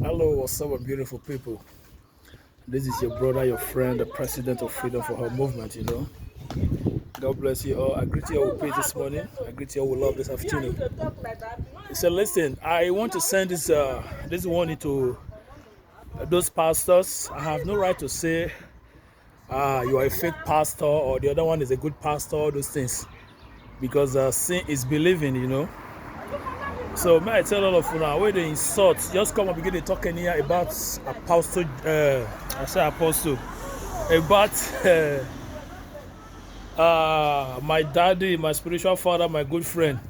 Hello, what's up, beautiful people? This is your brother, your friend, the president of Freedom for Her movement. God bless you all. I greet you all with peace this morning. I greet you all with love this afternoon. So listen, I want to send this warning to those pastors. I have no right to say you are a fake pastor or the other one is a good pastor, all those things. Because sin is believing. So may I tell all of you now, where they insult, just come and begin to talk in here about apostle, I say apostle, about my daddy, my spiritual father, my good friend,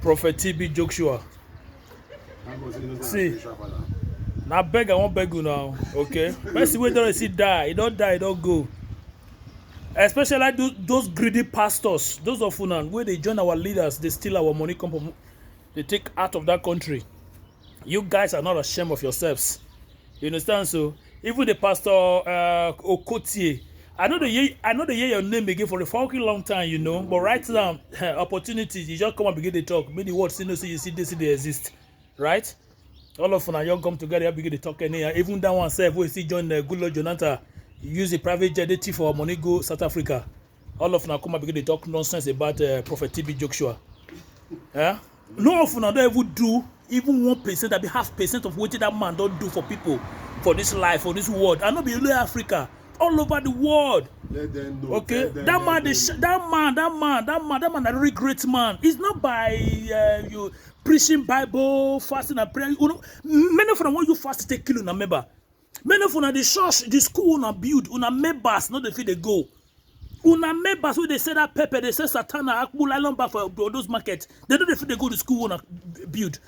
Prophet TB Joshua. See, now beg, I won't beg you now, okay? First, we don't see die, he don't die, he don't go. Especially like those greedy pastors, those of you where they join our leaders, they steal our money, they take out of that country. You guys are not ashamed of yourselves. You understand? So even the pastor Okotie, I know they hear your name again for a fucking long time, But right now, opportunities, you just come and begin to talk. Many words, you see this, they exist, right? All of them, you come together, you begin to talk anyhow. Even that one self, we see join the good Lord Jonathan, use a private jet for money go South Africa. All of them come and begin to talk nonsense about Prophet TB Joshua. Yeah? No of them don't ever do even 1% that be 0.5% of what that man don't do for people, for this life, for this world. And not be only Africa, all over the world. Let them know. Okay, that man, that man, a really great man. It's not by you preaching Bible, fasting and praying. Many of them want you fast to take kill una member. Many of them the church, the school una build, una members, not the feel they go. Una members who they say that pepper, they say Satana, Akbula lumber for those markets. They don't feel they go to school una build.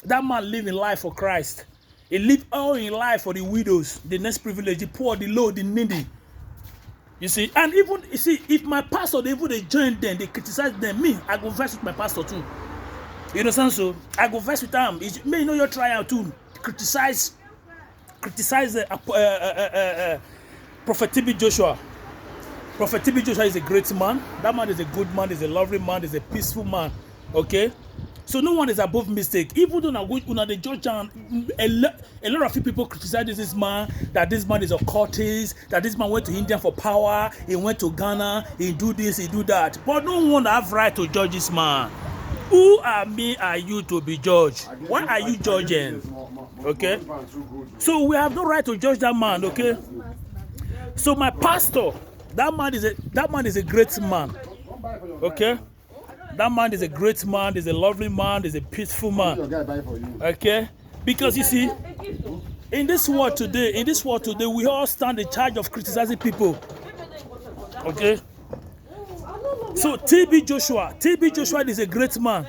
That man live in life for Christ. He live all in life for the widows, the less privileged, the poor, the low, the needy. You see, and even you see, if my pastor they join them, they criticize them. Me, I go verse with my pastor too. You understand? So I go verse with them. May you know your trial too. Criticize Prophet TB Joshua. Prophet TB Joshua is a great man. That man is a good man. Is a lovely man. Is a peaceful man. Okay. So no one is above mistake. Even though the judge a lot of people criticize this man, that this man is a cultist, that this man went to India for power, he went to Ghana, he do this, he do that. But no one have right to judge this man. Who are you to be judged? Why are you judging? Okay? So we have no right to judge that man, okay? So my pastor, that man is a great man. Okay? That man is a great man, is a lovely man, is a peaceful man. Okay? Because you see, in this world today, we all stand in charge of criticizing people. Okay? So TB Joshua is a great man.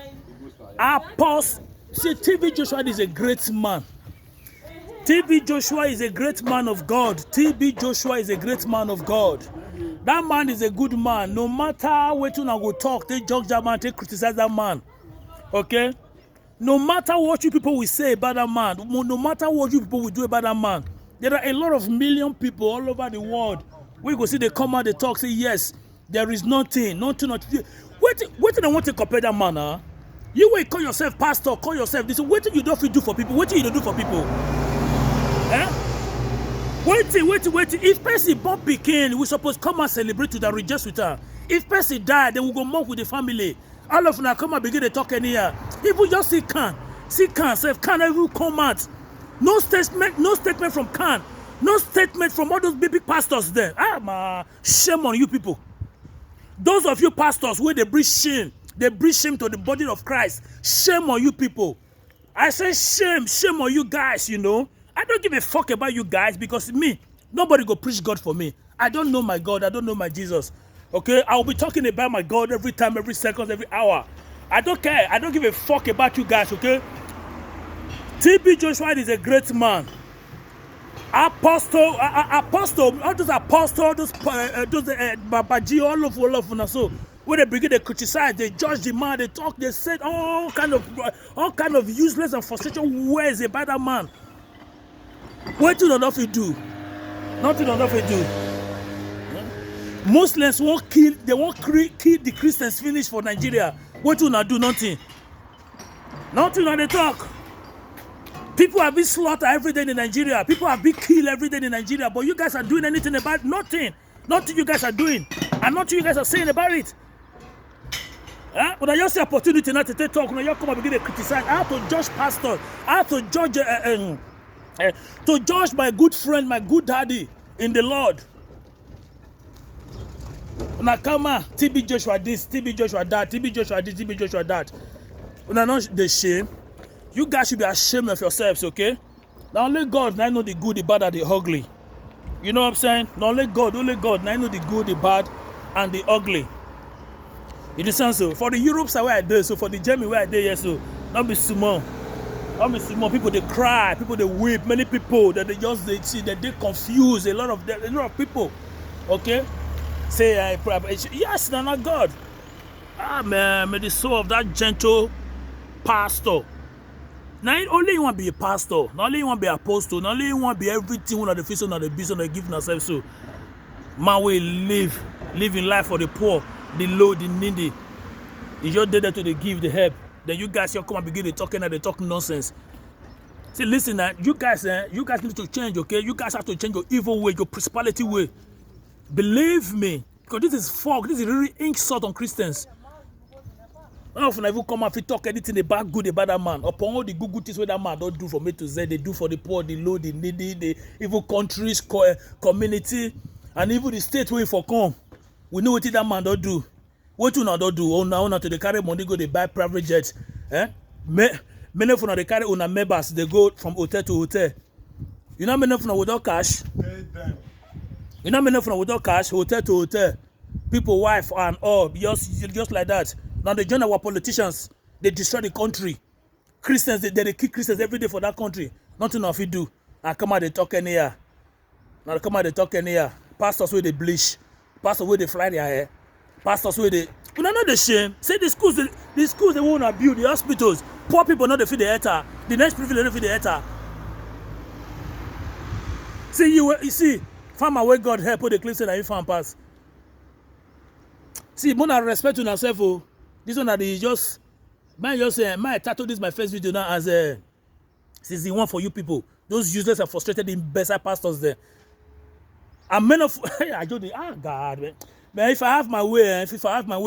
TB Joshua is a great man. TB Joshua is a great man of God. TB Joshua is a great man of God. That man is a good man. No matter what you go talk, they judge that man, they criticize that man. Okay? No matter what you people will say about that man, no matter what you people will do about that man, there are a lot of million people all over the world. We go see they come out, they talk, say yes, there is nothing. Wait till I want to compare that man, huh? You will call yourself pastor, call yourself this. What you don't do for people? What you don't do for people? Eh? Wait. If person born pikin, we supposed come and celebrate with her, rejoice with her. If person die, then we go mourn with the family. All of them come and begin to talk in here. People just see can self can even come out. No statement from Khan. No statement from all those big pastors there. Shame on you people. Those of you pastors where they bring shame to the body of Christ. Shame on you people. I say shame on you guys, I don't give a fuck about you guys because me, nobody go preach God for me. I don't know my God. I don't know my Jesus. Okay? I will be talking about my God every time, every second, every hour. I don't care. I don't give a fuck about you guys, okay? TB Joshua is a great man. Apostle, all those apostles, those Babaji, all of them. So when they begin to criticize, they judge the man, they talk, they say all kind of useless and frustrating words about that man. What do not do? Nothing enough to do. Muslims won't kill the Christians finish for Nigeria. What do not do? Nothing. Nothing on the talk. People have been slaughtered every day in Nigeria. People have been killed every day in Nigeria. But you guys are doing anything about it? Nothing. Nothing you guys are doing. And nothing you guys are saying about it. When I just see opportunity now to take talk, when you come and begin to criticize, I have to judge pastors. I have to judge my good friend, my good daddy in the Lord. Now come on, TB Joshua this, TB Joshua that, TB Joshua this, TB Joshua that. When I know the shame, you guys should be ashamed of yourselves, okay? Now only God now know the good, the bad, and the ugly. You know what I'm saying? Now only God now know the good, the bad, and the ugly. You understand? So for the Europe side where I did, so for the Germany where I did, yes, so not be small. Not be small. People they cry, people they weep. Many people that they see that they confuse. A lot of people, okay? Say yes, no, not God. Ah man, may the soul of that gentle pastor. Now only you want to be a pastor, not only you want to be an apostle, not only you want to be everything one of the face on the business they give themselves. So man will living life for the poor, the low, the needy. It's your day that they give the help. Then you guys here come and begin to talking and they talk nonsense. See, listen, you guys need to change, okay? You guys have to change your evil way, your principality way. Believe me, because this is fog, this is really insult on Christians. None of them even come and talk anything about good about that man. Upon all the good things what that man don't do from A to Z, they do for the poor, the low, the needy, the even countries, community, and even the state where for come. We know what that man don't do. What you not don't do? Oh, now to the carry money go they buy private jets. Many of them they carry on members, they go from hotel to hotel. You know many of them without cash. You know many of them without cash, hotel to hotel. People, wife and all, just like that. Now they join our politicians, they destroy the country. Christians, they kill Christians every day for that country. Nothing of it do. Now come out they talk any here. Now come out they talk any here. Pastors where they bleach, pastors where they fly their hair, pastors where they. You know the shame. Say the schools they want to build, the hospitals. Poor people not they feed the eater. The next people they feed the eater. See you see, farmer where God help put the cliffs and you farm pass. See, more respect to yourself. Oh. This one that is just my title this my first video now as season 1 for you people. Those useless and frustrated imbecile pastors there. And men of I don't God man. If I have my way,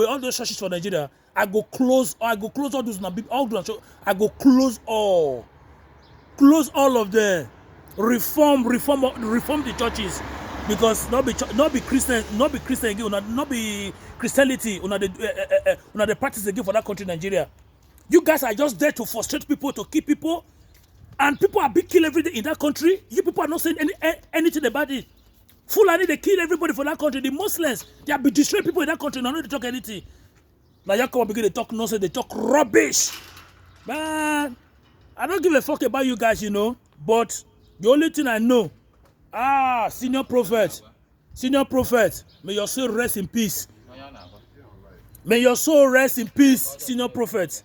all those churches for Nigeria, I go close all those I go close all of them. Reform the churches. Because not be Christian again, not be Christianity, the practice again for that country, Nigeria. You guys are just there to frustrate people, to kill people, and people are being killed every day in that country. You people are not saying anything about it. Fulani, they kill everybody for that country. The Muslims, they have been destroying people in that country. Now they talk anything. Now you come and begin to talk nonsense, they talk rubbish. Man, I don't give a fuck about you guys, you know. But the only thing I know. Senior prophet, may your soul rest in peace. May your soul rest in peace, senior prophet.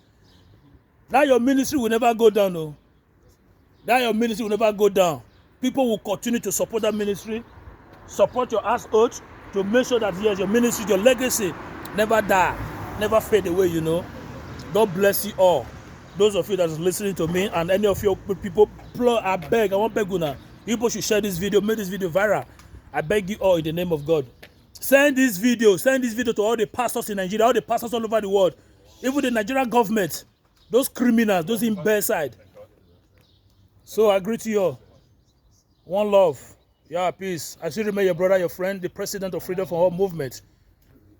Now your ministry will never go down, no. Now your ministry will never go down. People will continue to support that ministry, support your household to make sure that yes, your ministry, your legacy never die, never fade away, you know. God bless you all. Those of you that is listening to me and any of your people, I beg, I want beg you now. You people should share this video, make this video viral. I beg you all in the name of God. Send this video to all the pastors in Nigeria, all the pastors all over the world. Even the Nigerian government, those criminals, those imbeciles. So I greet you all. One love. Yeah, peace. I still remain your brother, your friend, the president of Freedom for All movement.